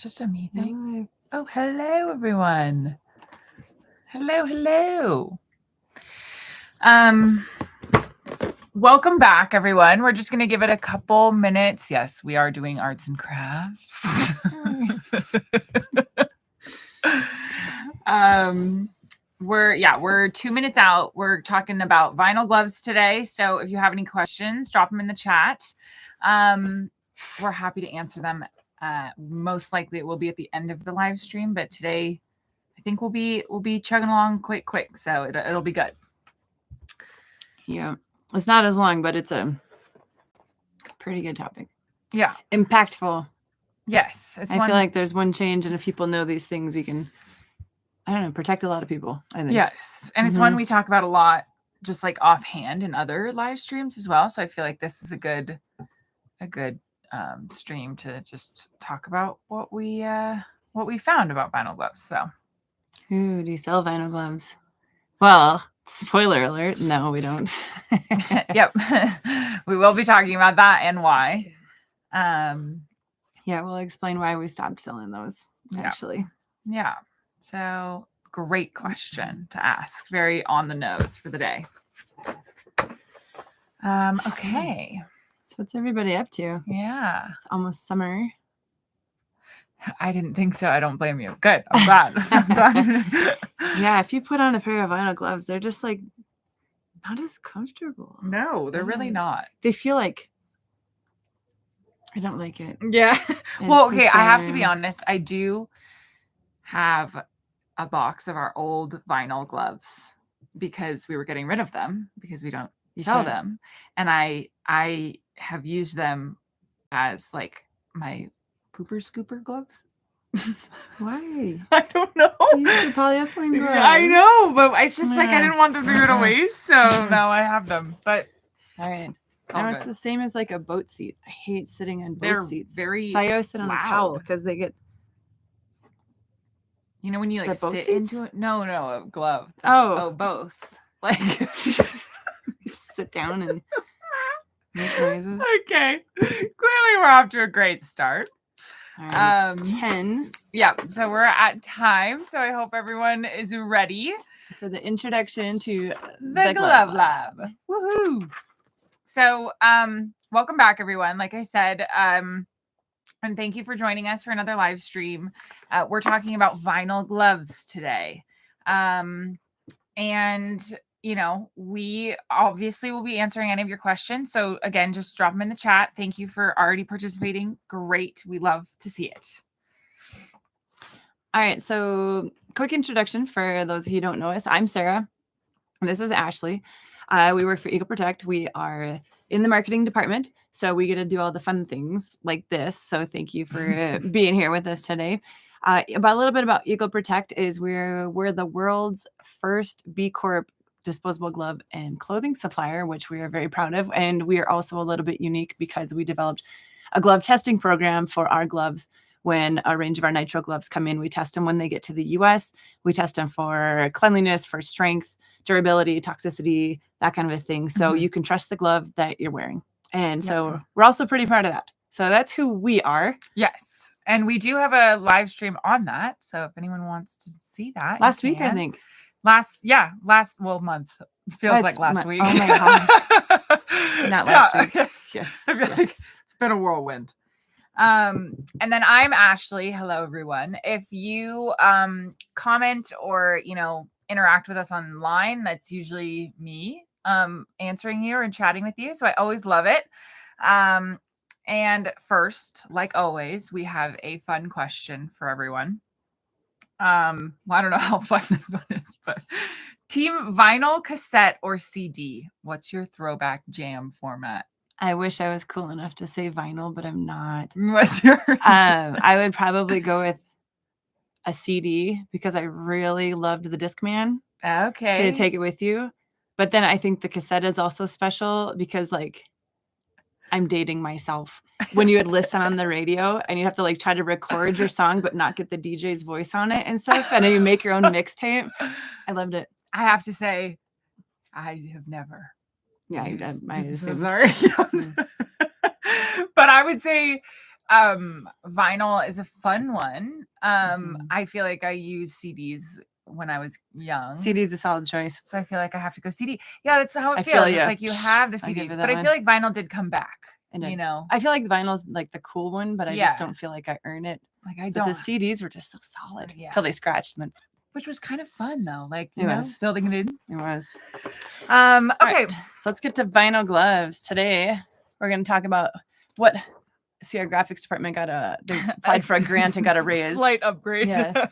just a me thing. Oh, hello, everyone. Hello. Welcome back, everyone. We're just going to give it a couple minutes. Yes, we are doing arts and crafts. We're 2 minutes out. We're talking about vinyl gloves today. So if you have any questions, drop them in the chat. We're happy to answer them. Most likely it will be at the end of the live stream, but today I think we'll be chugging along quick. So it'll be good. Yeah. It's not as long, but it's a pretty good topic. Yeah. Impactful. Yes. I feel like there's one change, and if people know these things, we can, I don't know, protect a lot of people, I think. Yes. And it's one we talk about a lot, just like offhand in other live streams as well. So I feel like this is a good stream to just talk about what we found about vinyl gloves. So, ooh, do you sell vinyl gloves? Well, spoiler alert, no, we don't. Yep. We will be talking about that and why. Yeah, we'll explain why we stopped selling those, actually. Yeah. So, great question to ask. Very on the nose for the day. Okay. So what's everybody up to? Yeah. It's almost summer. I didn't think so. I don't blame you. Good. I'm glad. Yeah, if you put on a pair of vinyl gloves, they're just like not as comfortable. No, they're really not. They feel like I don't like it. Yeah. Well, okay, I have to be honest. I do have a box of our old vinyl gloves because we were getting rid of them because we don't sell them. And I have used them as like my pooper scooper gloves. Why? I don't know. Use the polyethylene gloves. I know, but it's just like I didn't want them to go to waste, so now I have them. But all right. Now it's the same as like a boat seat. I hate sitting on boat seats. Very so I always sit on a towel because they get. You know when you like sit into it? No, a glove. Oh, both. Like just sit down and make noises. Okay. Clearly we're off to a great start. All right, it's 10. Yeah, so we're at time. So I hope everyone is ready for the introduction to the Glove Lab. Woohoo! So, welcome back, everyone. Like I said, and thank you for joining us for another live stream. We're talking about vinyl gloves today. And, you know, we obviously will be answering any of your questions. So, again, just drop them in the chat. Thank you for already participating. Great. We love to see it. All right. So, quick introduction for those of you who don't know us. I'm Sarah. This is Ashley. We work for Eagle Protect. We are in the marketing department, so we get to do all the fun things like this. So thank you for being here with us today. About a little bit about Eagle Protect is we're the world's first B Corp disposable glove and clothing supplier, which we are very proud of. And we are also a little bit unique because we developed a glove testing program for our gloves. When a range of our nitro gloves come in, we test them when they get to the US. We test them for cleanliness, for strength, durability, toxicity, that kind of a thing. So you can trust the glove that you're wearing. And so we're also pretty proud of that. So that's who we are. Yes. And we do have a live stream on that. So if anyone wants to see that. Last week, I think. Last month. It feels like last week. Oh my God. Not last week. Yes. It's been a whirlwind. And then I'm Ashley. Hello, everyone. If you comment or, interact with us online, that's usually me answering you and chatting with you. So I always love it. And first, like always, we have a fun question for everyone. Well, I don't know how fun this one is, but team vinyl, cassette, or CD? What's your throwback jam format? I wish I was cool enough to say vinyl, but I'm not. What's yours? I would probably go with a CD because I really loved the Discman. Okay. To take it with you. But then I think the cassette is also special because like I'm dating myself. When you would listen on the radio and you have to like try to record your song but not get the DJ's voice on it and stuff, and then you make your own mixtape. I loved it. I have to say, I have never. Yeah, I assume. Sorry. But I would say Vinyl is a fun one. Mhm. I feel like I used CDs when I was young. CD is a solid choice. So I feel like I have to go CD. Yeah, that's how it I feels. feel It's ya. like you have the I give CDs, you but that I one. feel like vinyl did come back. It did. You know, I feel like vinyl's like the cool one, but I Yeah. just don't feel like I earn it. like I But the don't, CDs were just so solid Yeah. till they scratched, and then which was kind of fun though. Like It was. building it in. it was. Okay. Alright, so let's get to vinyl gloves. Today, we're going to talk about what. See, our graphics department they applied for a grant and got a raise. Slight upgrade. Yes.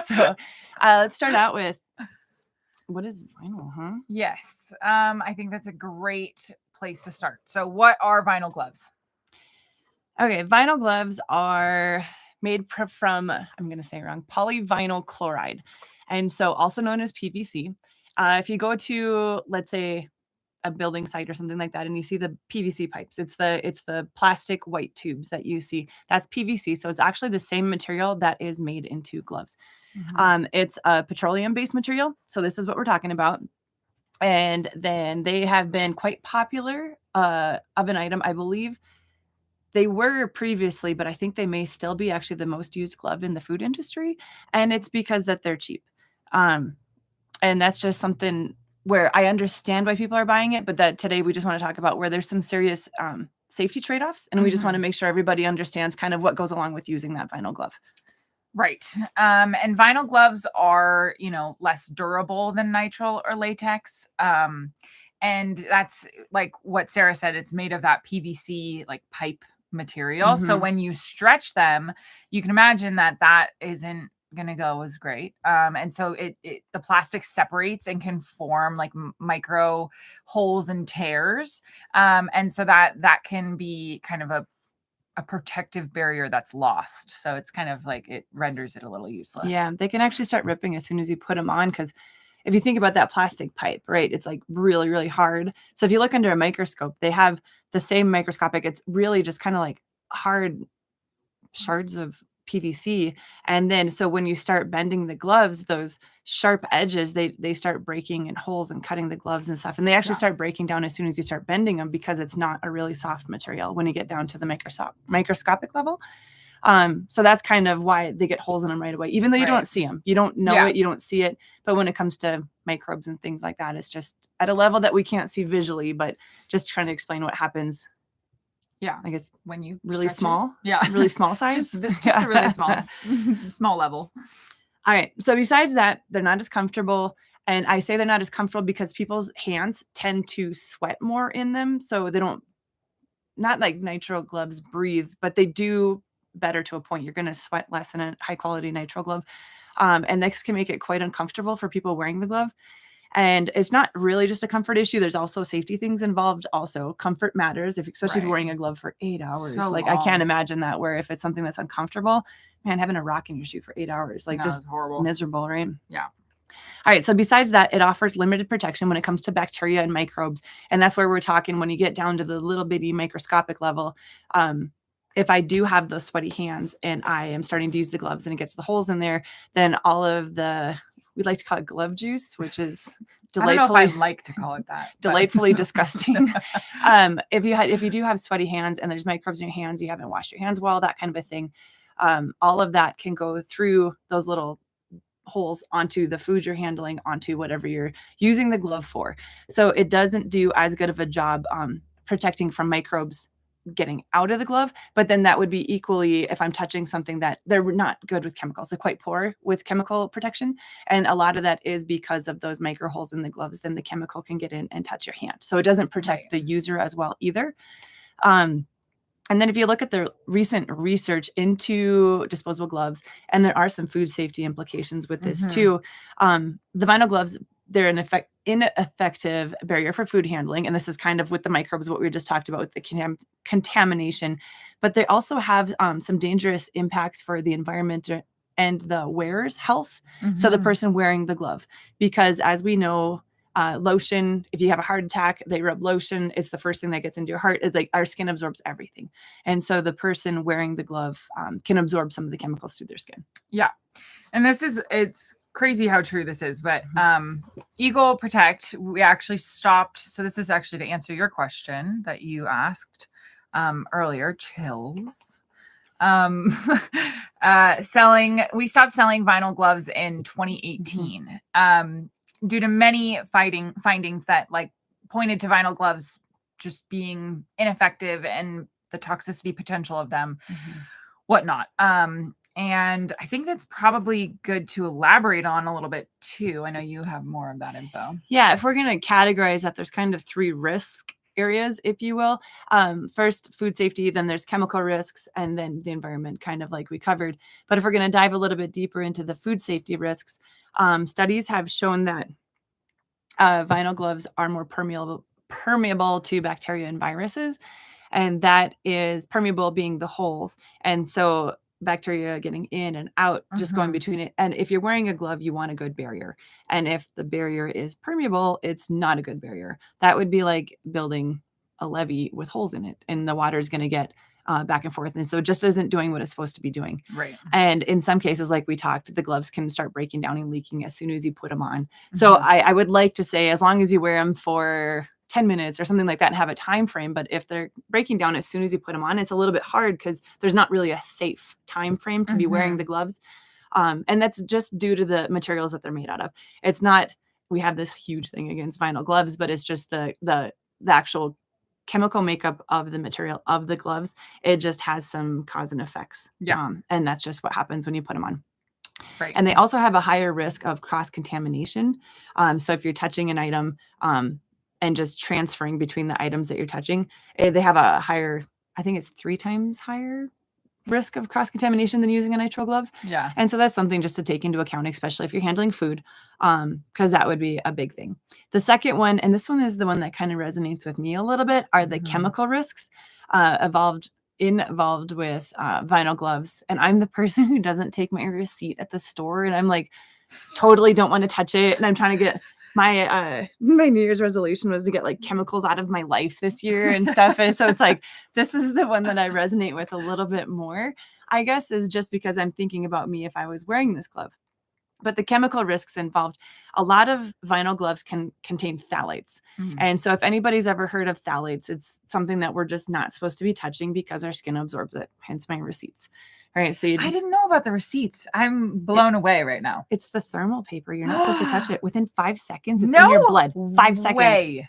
So let's start out with what is vinyl, huh? Yes. I think that's a great place to start. So, what are vinyl gloves? Okay, vinyl gloves are made from, I'm going to say it wrong, polyvinyl chloride. And so also known as PVC. If you go to, let's say, a building site or something like that, and you see the PVC pipes, it's the plastic white tubes that you see. That's PVC. So it's actually the same material that is made into gloves. It's a petroleum-based material. So this is what we're talking about. And then they have been quite popular of an item, I believe. They were previously, but I think they may still be actually the most used glove in the food industry. And it's because that they're cheap. And that's just something where I understand why people are buying it, but that today we just want to talk about where there's some serious safety trade-offs. And we just want to make sure everybody understands kind of what goes along with using that vinyl glove. Right. And vinyl gloves are, less durable than nitrile or latex. And that's like what Sarah said, it's made of that PVC like pipe material. So when you stretch them, you can imagine that isn't going to go as great. And so the plastic separates and can form like micro holes and tears. And so that can be kind of a protective barrier that's lost. So it's kind of like it renders it a little useless. Yeah, they can actually start ripping as soon as you put them on, because if you think about that plastic pipe, right, it's like really, really hard. So if you look under a microscope, they have the same microscopic, it's really just kind of like hard shards of PVC. And then so when you start bending the gloves, those sharp edges, they start breaking and holes and cutting the gloves and stuff. And they actually start breaking down as soon as you start bending them, because it's not a really soft material when you get down to the microscopic level. So that's kind of why they get holes in them right away, even though you don't see them. You don't know it, you don't see it. But when it comes to microbes and things like that, it's just at a level that we can't see visually, but just trying to explain what happens. Yeah. I guess when you really small. Yeah. Really small size. just a really small level. All right. So besides that, they're not as comfortable. And I say they're not as comfortable because people's hands tend to sweat more in them. So they don't, not like nitrile gloves breathe, but they do better to a point. You're going to sweat less in a high quality nitrile glove. And this can make it quite uncomfortable for people wearing the glove. And it's not really just a comfort issue. There's also safety things involved. Also, comfort matters, especially if you're wearing a glove for 8 hours. So like long. I can't imagine that, where if it's something that's uncomfortable, man, having a rock in your shoe for 8 hours, like just horrible. miserable, right? Yeah. All right. So besides that, it offers limited protection when it comes to bacteria and microbes. And that's where we're talking when you get down to the little bitty microscopic level. If I do have those sweaty hands and I am starting to use the gloves and it gets the holes in there, then all of we'd like to call it glove juice, which is delightfully, I don't know if I'd like to call it that. Delightfully disgusting. If you do have sweaty hands and there's microbes in your hands, you haven't washed your hands well, that kind of a thing. All of that can go through those little holes onto the food you're handling, onto whatever you're using the glove for. So it doesn't do as good of a job protecting from microbes getting out of the glove, but then that would be equally if I'm touching something that they're not good with chemicals. They're quite poor with chemical protection. And a lot of that is because of those micro holes in the gloves, then the chemical can get in and touch your hand. So it doesn't protect the user as well either. And then if you look at the recent research into disposable gloves, and there are some food safety implications with this too, the vinyl gloves, they're an ineffective barrier for food handling. And this is kind of with the microbes, what we just talked about with the contamination. But they also have some dangerous impacts for the environment and the wearer's health. So the person wearing the glove, because as we know, lotion, if you have a heart attack, they rub lotion. It's the first thing that gets into your heart. It's like our skin absorbs everything. And so the person wearing the glove can absorb some of the chemicals through their skin. Yeah. And it's crazy how true this is, but Eagle Protect, we actually stopped. So this is actually to answer your question that you asked earlier, chills. um, we stopped selling vinyl gloves in 2018 due to many findings that like pointed to vinyl gloves just being ineffective and the toxicity potential of them, whatnot. And I think that's probably good to elaborate on a little bit too. I know you have more of that info. Yeah, if we're going to categorize that, there's kind of 3 risk areas, if you will. First, food safety, then there's chemical risks, and then the environment, kind of like we covered. But if we're going to dive a little bit deeper into the food safety risks, studies have shown that vinyl gloves are more permeable to bacteria and viruses, and that is permeable being the holes. And so bacteria getting in and out, just going between it. And if you're wearing a glove, you want a good barrier. And if the barrier is permeable, it's not a good barrier. That would be like building a levee with holes in it, and the water is going to get back and forth. And so it just isn't doing what it's supposed to be doing. Right. And in some cases, like we talked, the gloves can start breaking down and leaking as soon as you put them on. So I would like to say, as long as you wear them for 10 minutes or something like that and have a time frame. But if they're breaking down as soon as you put them on, it's a little bit hard because there's not really a safe time frame to be wearing the gloves. And that's just due to the materials that they're made out of. It's not, we have this huge thing against vinyl gloves, but it's just the actual chemical makeup of the material of the gloves. It just has some cause and effects. Yeah. And that's just what happens when you put them on. Right. And they also have a higher risk of cross-contamination. So if you're touching an item, and just transferring between the items that you're touching, they have a higher, I think it's 3 times higher risk of cross-contamination than using a nitrile glove. Yeah. And so that's something just to take into account, especially if you're handling food, because that would be a big thing. The second one, and this one is the one that kind of resonates with me a little bit, are the chemical risks involved with vinyl gloves. And I'm the person who doesn't take my receipt at the store, and I'm like, totally don't want to touch it. And I'm trying to get my New Year's resolution was to get like chemicals out of my life this year and stuff. And so it's like, this is the one that I resonate with a little bit more, I guess, is just because I'm thinking about me if I was wearing this glove. But the chemical risks involved, a lot of vinyl gloves can contain phthalates. And so if anybody's ever heard of phthalates, it's something that we're just not supposed to be touching because our skin absorbs it, hence my receipts. All right. So I didn't know about the receipts. I'm blown away right now. It's the thermal paper. You're not supposed to touch it. Within 5 seconds, it's in your blood. 5 seconds. Way.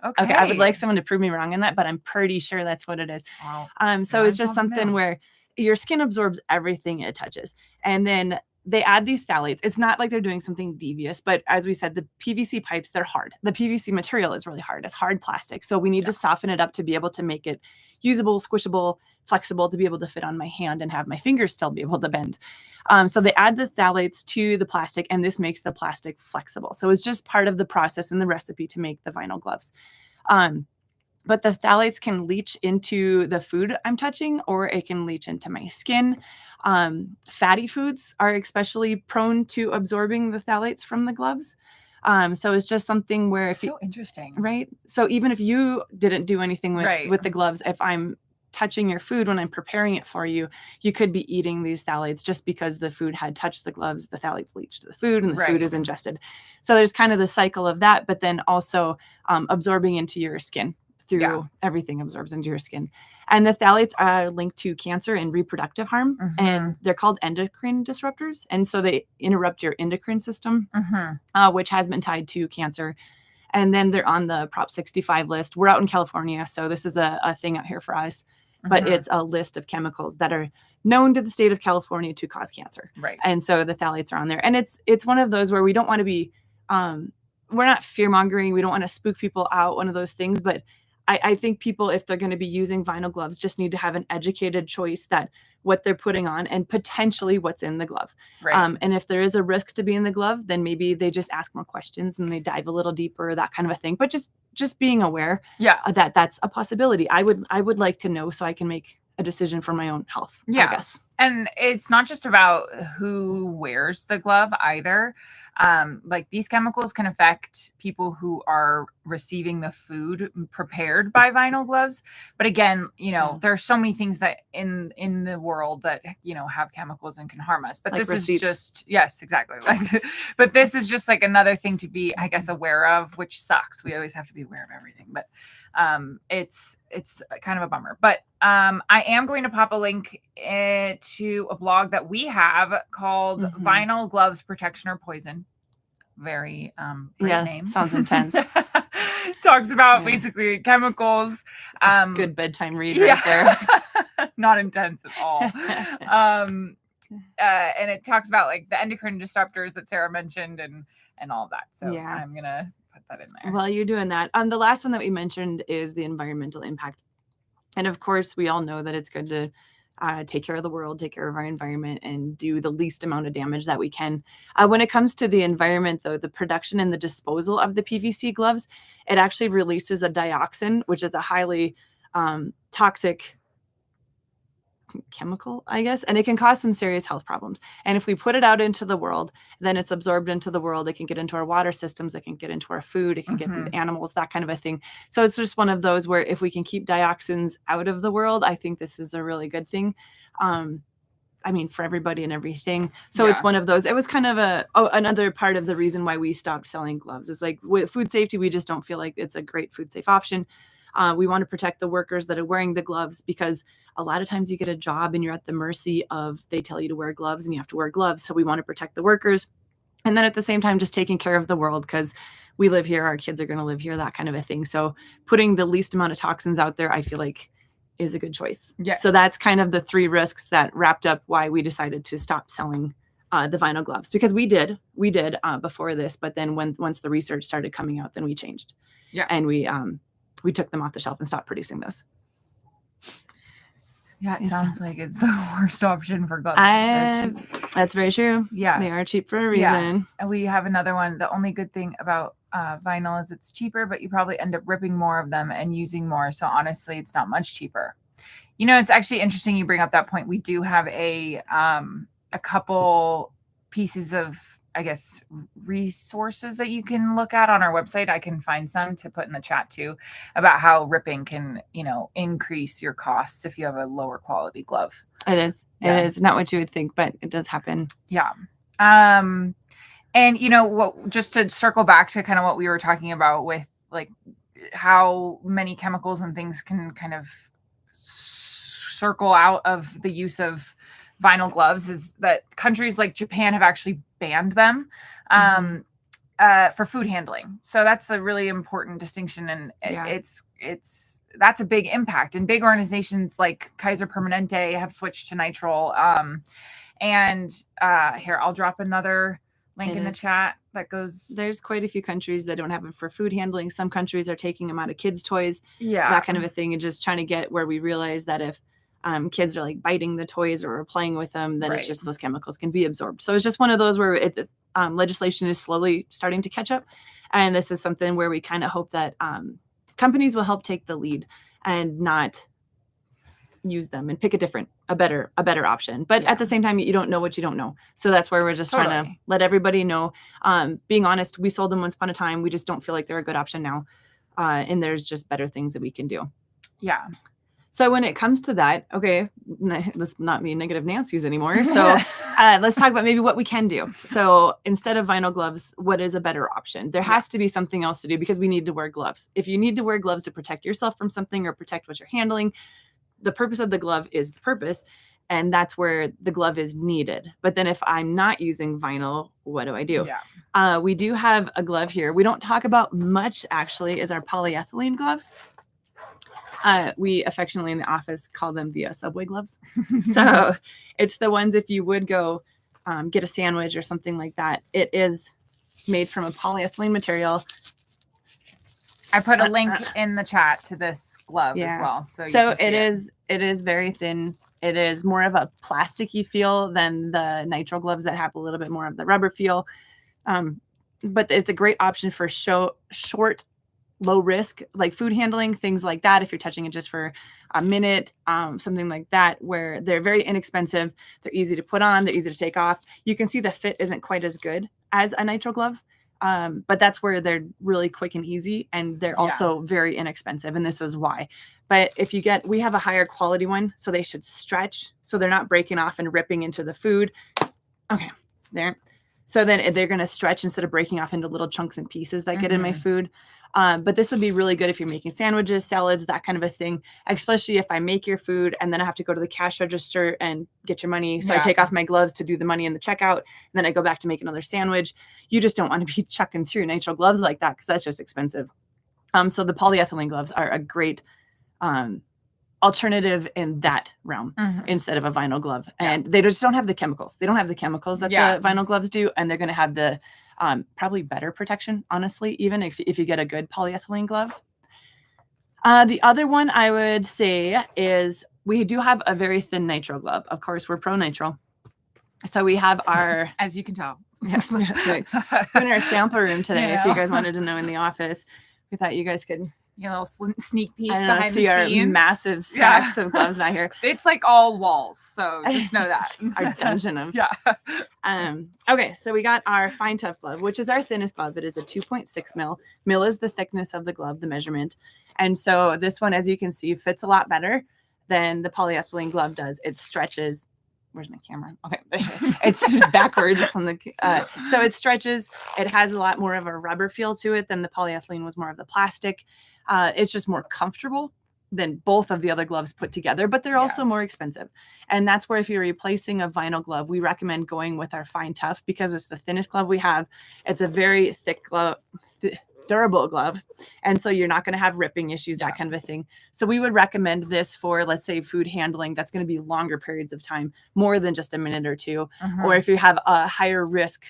Okay. I would like someone to prove me wrong in that, but I'm pretty sure that's what it is. Wow. So it's just something where your skin absorbs everything it touches. And then they add these phthalates. It's not like they're doing something devious, but as we said, the PVC pipes, they're hard. The PVC material is really hard. It's hard plastic. So we need to soften it up to be able to make it usable, squishable, flexible, to be able to fit on my hand and have my fingers still be able to bend. So they add the phthalates to the plastic, and this makes the plastic flexible. So it's just part of the process and the recipe to make the vinyl gloves. But the phthalates can leach into the food I'm touching, or it can leach into my skin. Fatty foods are especially prone to absorbing the phthalates from the gloves. So it's just something where so interesting, right? So even if you didn't do anything with the gloves, if I'm touching your food when I'm preparing it for you, you could be eating these phthalates just because the food had touched the gloves, the phthalates leach to the food and the food is ingested. So there's kind of the cycle of that, but then also absorbing into your skin. Through everything absorbs into your skin. And the phthalates are linked to cancer and reproductive harm, and they're called endocrine disruptors. And so they interrupt your endocrine system, which has been tied to cancer. And then they're on the Prop 65 list. We're out in California, so this is a thing out here for us, but it's a list of chemicals that are known to the state of California to cause cancer. Right. And so the phthalates are on there. And it's one of those where we don't want to be, we're not fear mongering. We don't want to spook people out, one of those things, but I think people, if they're going to be using vinyl gloves, just need to have an educated choice that what they're putting on and potentially what's in the glove. Right. And if there is a risk to be in the glove, then maybe they just ask more questions and they dive a little deeper, that kind of a thing. But just being aware that that's a possibility. I would like to know so I can make a decision for my own health. I guess. And it's not just about who wears the glove either. Like these chemicals can affect people who are receiving the food prepared by vinyl gloves. But again, there are so many things that in the world that, have chemicals and can harm us. But Like this receipts. is just, yes, exactly. Like, but this is just like another thing to be, I guess, aware of, which sucks. We always have to be aware of everything, but it's kind of a bummer. But I am going to pop a link to a blog that we have called Vinyl Gloves Protection or Poison. Very great name. Sounds intense. Talks about basically chemicals. Good bedtime read right there. Not intense at all. And it talks about like the endocrine disruptors that Sarah mentioned and all that. So I'm gonna put that in there. While you're doing that, the last one that we mentioned is the environmental impact. And of course, we all know that it's good to take care of the world, take care of our environment, and do the least amount of damage that we can. When it comes to the environment, though, the production and the disposal of the PVC gloves, it actually releases a dioxin, which is a highly toxic chemical, I guess, and it can cause some serious health problems. And if we put it out into the world, then it's absorbed into the world. It can get into our water systems. It can get into our food. It can get into animals, that kind of a thing. So it's just one of those where if we can keep dioxins out of the world, I think this is a really good thing. I mean, for everybody and everything. So it's one of those. It was kind of another part of the reason why we stopped selling gloves. Is like with food safety, we just don't feel like it's a great food safe option. We want to protect the workers that are wearing the gloves, because a lot of times you get a job and you're at the mercy of, they tell you to wear gloves and you have to wear gloves. So we want to protect the workers. And then at the same time, just taking care of the world, because we live here, our kids are going to live here, that kind of a thing. So putting the least amount of toxins out there, I feel like is a good choice. Yes. So that's kind of the 3 risks that wrapped up why we decided to stop selling the vinyl gloves, because we did before this, but then once the research started coming out, then we changed. Yeah. And we took them off the shelf and stopped producing those. Yeah, it sounds like it's the worst option for gloves. That's very true. Yeah. They are cheap for a reason. Yeah. And we have another one. The only good thing about vinyl is it's cheaper, but you probably end up ripping more of them and using more. So honestly, it's not much cheaper. It's actually interesting you bring up that point. We do have a couple pieces of, I guess, resources that you can look at on our website. I can find some to put in the chat too, about how ripping can, increase your costs if you have a lower quality glove. It is. Yeah. It is not what you would think, but it does happen. Yeah. And just to circle back to kind of what we were talking about with like how many chemicals and things can kind of circle out of the use of vinyl gloves, is that countries like Japan have actually banned them for food handling. So that's a really important distinction, and that's a big impact. And big organizations like Kaiser Permanente have switched to nitrile. And here, I'll drop another link in the chat that goes. There's quite a few countries that don't have them for food handling. Some countries are taking them out of kids' toys, that kind of a thing, and just trying to get where we realize that if kids are like biting the toys or playing with them, then it's just those chemicals can be absorbed. So it's just one of those where legislation is slowly starting to catch up. And this is something where we kind of hope that companies will help take the lead and not use them and pick a better option. But at the same time, you don't know what you don't know. So that's where we're just trying to let everybody know. Being honest, we sold them once upon a time. We just don't feel like they're a good option now. And there's just better things that we can do. Yeah. So when it comes to that, okay, let's not be negative Nancy's anymore. So let's talk about maybe what we can do. So instead of vinyl gloves, what is a better option? There has to be something else to do, because we need to wear gloves. If you need to wear gloves to protect yourself from something or protect what you're handling, the purpose of the glove is the purpose. And that's where the glove is needed. But then if I'm not using vinyl, what do I do? Yeah. We do have a glove here. We don't talk about much, actually, is our polyethylene glove. We affectionately in the office call them the subway gloves. So it's the ones, if you would go get a sandwich or something like that, it is made from a polyethylene material. I put a link in the chat to this glove as well. So it is very thin. It is more of a plasticky feel than the nitrile gloves that have a little bit more of the rubber feel. But it's a great option for short low risk, like food handling, things like that. If you're touching it just for a minute, something like that, where they're very inexpensive, they're easy to put on, they're easy to take off. You can see the fit isn't quite as good as a nitrile glove, but that's where they're really quick and easy, and they're also very inexpensive, and this is why. But if you get, we have a higher quality one, so they should stretch, so they're not breaking off and ripping into the food. Okay, there. So then they're going to stretch instead of breaking off into little chunks and pieces that get in my food. But this would be really good if you're making sandwiches, salads, that kind of a thing, especially if I make your food and then I have to go to the cash register and get your money. So I take off my gloves to do the money in the checkout, and then I go back to make another sandwich. You just don't want to be chucking through nitrile gloves like that because that's just expensive. So the polyethylene gloves are a great alternative in that realm instead of a vinyl glove. And they just don't have the chemicals. They don't have the chemicals that the vinyl gloves do. And they're going to have the probably better protection, honestly, even if you get a good polyethylene glove. The other one I would say is we do have a very thin nitrile glove. Of course, we're pro nitrile. So we have our... As you can tell. We're in our sample room today. If you guys wanted to know in the office, we thought you guys could... a little sneak peek behind the scenes. Our massive stacks of gloves back here. It's like all walls, so just know that. Our dungeon of okay, so we got our fine tough glove, which is our thinnest glove. It is a 2.6 mil. Mil is the thickness of the glove, the measurement. And so this one, as you can see, fits a lot better than the polyethylene glove does. It stretches. Where's my camera? Okay. It's just backwards on the, so it stretches. It has a lot more of a rubber feel to it than the polyethylene was more of the plastic. It's just more comfortable than both of the other gloves put together, but they're also more expensive. And that's where if you're replacing a vinyl glove, we recommend going with our fine tough because it's the thinnest glove we have. It's a very thick glove, durable glove. And so you're not going to have ripping issues, that kind of a thing. So we would recommend this for, let's say, food handling. That's going to be longer periods of time, more than just a minute or two. Or if you have a higher risk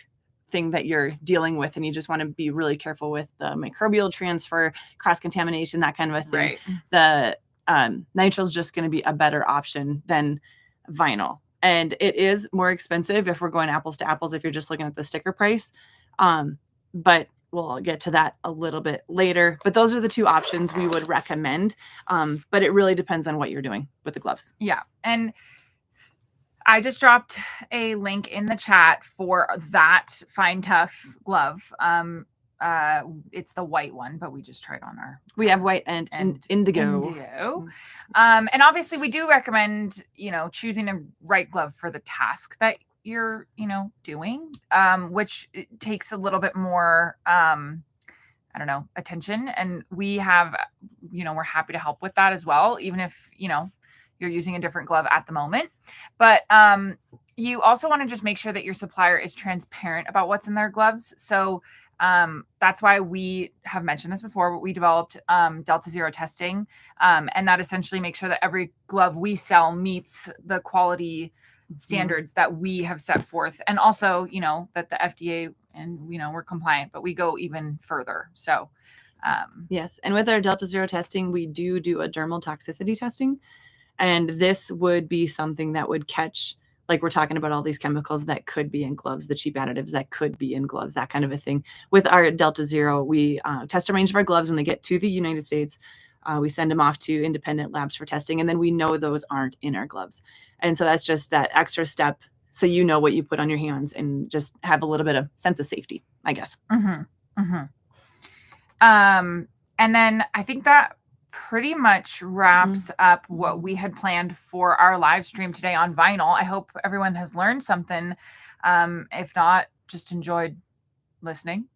thing that you're dealing with and you just want to be really careful with the microbial transfer, cross-contamination, that kind of a thing. The nitrile is just going to be a better option than vinyl. And it is more expensive if we're going apples to apples, if you're just looking at the sticker price. But we'll get to that a little bit later. But those are the two options we would recommend. But it really depends on what you're doing with the gloves. Yeah. And I just dropped a link in the chat for that fine tough glove. It's the white one, but we just tried on our... We have white and indigo. And obviously we do recommend, choosing a right glove for the task that you're, doing, which takes a little bit more, attention. And we have, we're happy to help with that as well, even if, you're using a different glove at the moment. But you also want to just make sure that your supplier is transparent about what's in their gloves. So that's why we have mentioned this before, but we developed Delta Zero testing. And that essentially makes sure that every glove we sell meets the quality standards that we have set forth. And also, that the FDA and, we're compliant, but we go even further. So yes. And with our Delta Zero testing, we do a dermal toxicity testing. And this would be something that would catch, like we're talking about all these chemicals that could be in gloves, the cheap additives that could be in gloves, that kind of a thing. With our Delta Zero, we test a range of our gloves when they get to the United States. We send them off to independent labs for testing, and then we know those aren't in our gloves. And so that's just that extra step so you know what you put on your hands and just have a little bit of sense of safety, I guess. And then I think that pretty much wraps up what we had planned for our live stream today on vinyl. I hope everyone has learned something. If not, just enjoyed listening.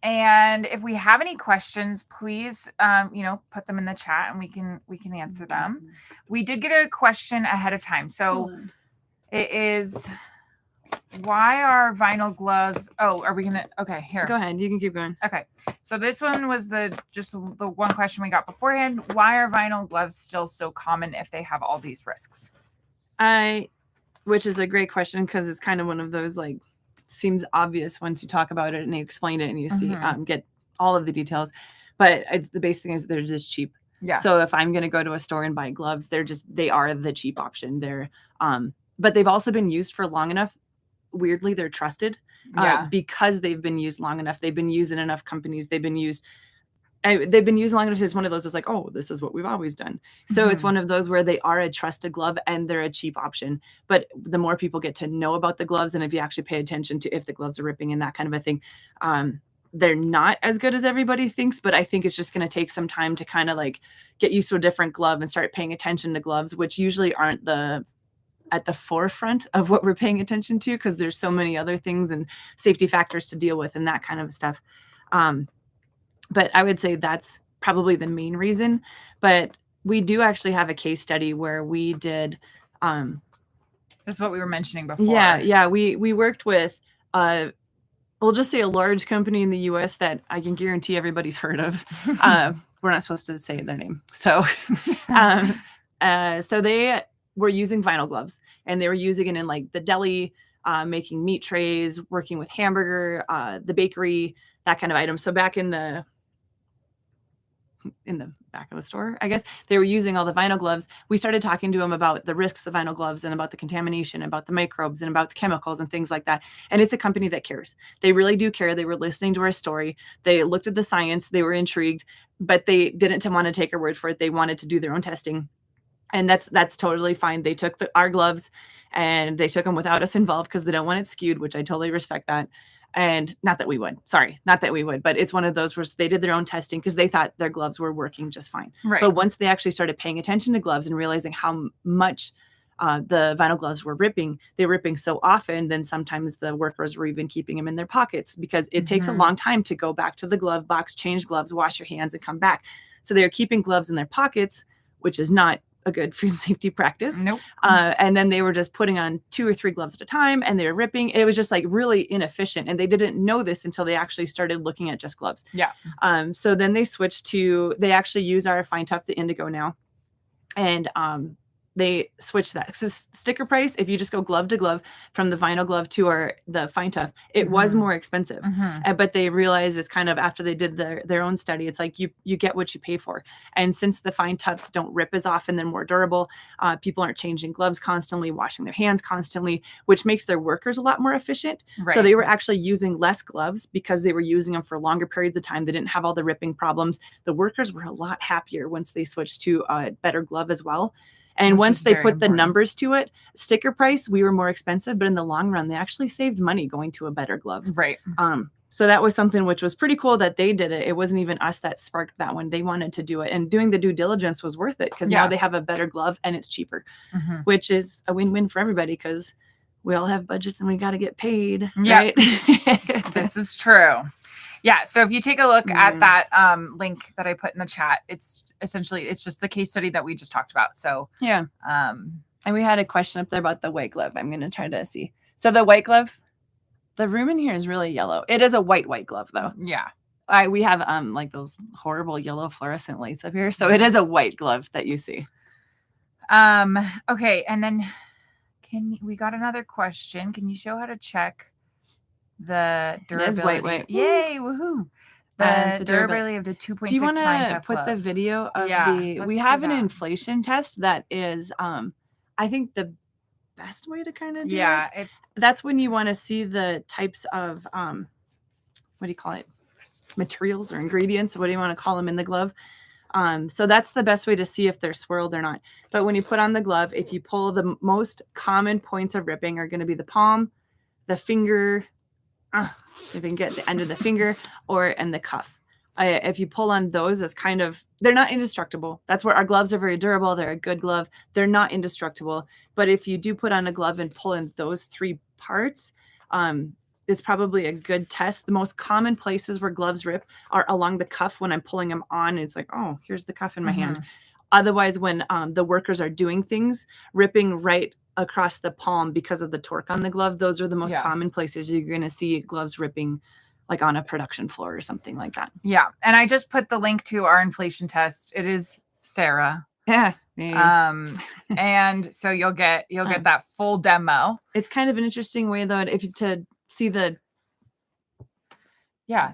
And if we have any questions, please, put them in the chat and we can answer them. We did get a question ahead of time. So it is, why are vinyl gloves? Oh, are we going to? Okay, here. Go ahead. You can keep going. Okay. So this one was the one question we got beforehand. Why are vinyl gloves still so common if they have all these risks? Which is a great question because it's kind of one of those seems obvious once you talk about it and you explain it and you see get all of the details. But the basic thing is they're just cheap. Yeah. So if I'm going to go to a store and buy gloves, they are the cheap option. They're but they've also been used for long enough. Weirdly, they're trusted because they've been used long enough. They've been used in enough companies. They've been used they've been using long enough. It's one of those that's like, oh, this is what we've always done. So it's one of those where they are a trusted glove and they're a cheap option. But the more people get to know about the gloves, and if you actually pay attention to if the gloves are ripping and that kind of a thing, they're not as good as everybody thinks. But I think it's just going to take some time to kind of like get used to a different glove and start paying attention to gloves, which usually aren't at the forefront of what we're paying attention to, because there's so many other things and safety factors to deal with and that kind of stuff. But I would say that's probably the main reason. But we do actually have a case study where we did. This is what we were mentioning before. Yeah. We worked with, we'll just say a large company in the U.S. that I can guarantee everybody's heard of. We're not supposed to say their name. So, so they were using vinyl gloves, and they were using it in like the deli, making meat trays, working with hamburger, the bakery, that kind of item. So back in the back of the store, I guess, they were using all the vinyl gloves. We started talking to them about the risks of vinyl gloves and about the contamination, about the microbes and about the chemicals and things like that. And it's a company that cares. They really do care. They were listening to our story. They looked at the science. They were intrigued, but they didn't want to take our word for it. They wanted to do their own testing. And that's totally fine. They took our gloves and they took them without us involved because they don't want it skewed, which I totally respect that. And not that we would, but it's one of those where they did their own testing because they thought their gloves were working just fine. Right. But once they actually started paying attention to gloves and realizing how much the vinyl gloves were ripping, they were ripping so often, then sometimes the workers were even keeping them in their pockets because it takes a long time to go back to the glove box, change gloves, wash your hands, and come back. So they were keeping gloves in their pockets, which is not a good food safety practice. Nope. And then they were just putting on 2 or 3 gloves at a time, and they were ripping. It was just like really inefficient. And they didn't know this until they actually started looking at just gloves. Yeah. So then they switched to, they actually use our Fine Tough, the Indigo now. And they switched that. So sticker price, if you just go glove to glove from the vinyl glove to the Fine Tough, it was more expensive. But they realized it's kind of after they did their own study, it's like you get what you pay for. And since the Fine Toughs don't rip as often, they're more durable. People aren't changing gloves constantly, washing their hands constantly, which makes their workers a lot more efficient. Right. So they were actually using less gloves because they were using them for longer periods of time. They didn't have all the ripping problems. The workers were a lot happier once they switched to a better glove as well. And once they put the numbers to it, sticker price, we were more expensive, but in the long run, they actually saved money going to a better glove. Right. So that was something which was pretty cool that they did it. It wasn't even us that sparked that one. They wanted to do it, and doing the due diligence was worth it because now they have a better glove and it's cheaper, which is a win-win for everybody because we all have budgets and we got to get paid. Right? This is true. Yeah. So if you take a look at that link that I put in the chat, it's essentially, it's just the case study that we just talked about. So yeah. And we had a question up there about the white glove. I'm going to try to see. So the white glove, the room in here is really yellow. It is a white glove though. Yeah. We have like those horrible yellow fluorescent lights up here. So it is a white glove that you see. Okay. And then we got another question. Can you show how to check the durability? White. Yay, woohoo. The durability of the 2.6. Do you want to put the video of we have an inflation test that is, I think the best way to kind of do it. That's when you want to see the types of, what do you call it? Materials or ingredients. What do you want to call them in the glove? So that's the best way to see if they're swirled or not. But when you put on the glove, if you pull, the most common points of ripping are going to be the palm, the finger, if you can get the end of the finger, and the cuff. If you pull on those, it's kind of, they're not indestructible. That's where our gloves are very durable. They're a good glove. They're not indestructible. But if you do put on a glove and pull in those 3 parts, it's probably a good test. The most common places where gloves rip are along the cuff when I'm pulling them on. It's like, oh, here's the cuff in my hand. Otherwise, when the workers are doing things, ripping right across the palm because of the torque on the glove, those are the most common places you're going to see gloves ripping, like on a production floor or something like that. Yeah. And I just put the link to our inflation test. It is Sarah. Yeah. And so you'll get that full demo. It's kind of an interesting way though, to see the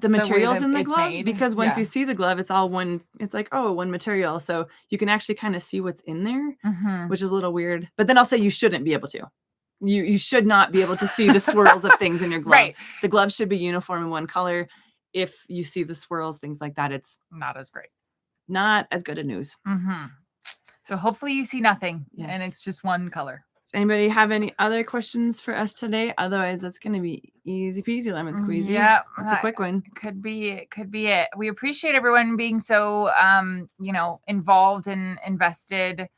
materials in the glove, because once you see the glove, it's all one, it's like, oh, one material. So you can actually kind of see what's in there, which is a little weird. But then I'll say you shouldn't be able to. You should not be able to see the swirls of things in your glove. Right. The glove should be uniform in one color. if you see the swirls, things like that, it's Not as great. not as good a news. So hopefully you see nothing and Yes. it's just one color. Does anybody have any other questions for us today? Otherwise, that's going to be easy peasy lemon squeezy. Yeah, That's a quick one. Could be it. We appreciate everyone being so involved and invested.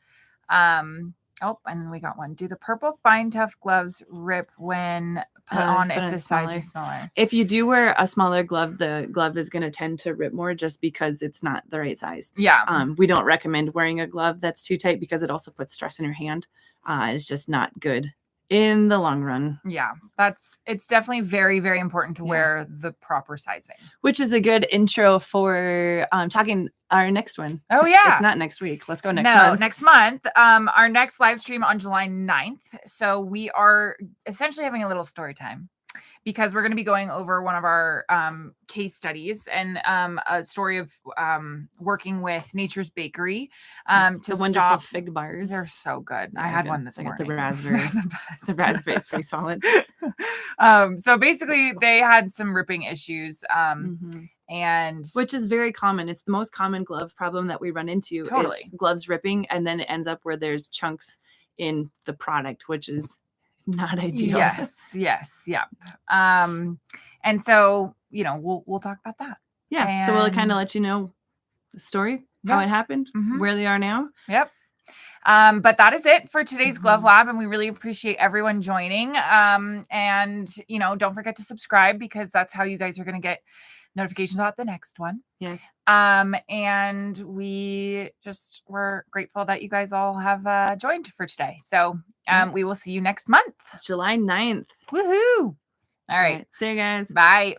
Oh, and we got one. Do the purple fine tough gloves rip when put on if the size is smaller? If you do wear a smaller glove, the glove is going to tend to rip more just because it's not the right size. Yeah. We don't recommend wearing a glove that's too tight because it also puts stress on your hand. It's just not good in the long run. Yeah, it's definitely very, very important to wear the proper sizing. Which is a good intro for talking our next one. Oh yeah. It's not next week. Let's go next month. Next month. Our next live stream on July 9th. So we are essentially having a little story time because we're going to be going over one of our case studies and a story of working with Nature's Bakery to the wonderful stop fig bars. They're so good. I had one this morning. The raspberry. The raspberry is pretty solid. So basically, they had some ripping issues. And which is very common. It's the most common glove problem that we run into. Totally. Is gloves ripping, and then it ends up where there's chunks in the product, which is not ideal. Yes, yep. And so we'll talk about that. Yeah. So we'll kind of let you know the story, how it happened, where they are now. Yep. But that is it for today's Glove Lab, and we really appreciate everyone joining. And don't forget to subscribe because that's how you guys are going to get notifications about the next one. Yes. And we're grateful that you guys all have joined for today. So we will see you next month. July 9th. Woohoo! All right. See you guys. Bye.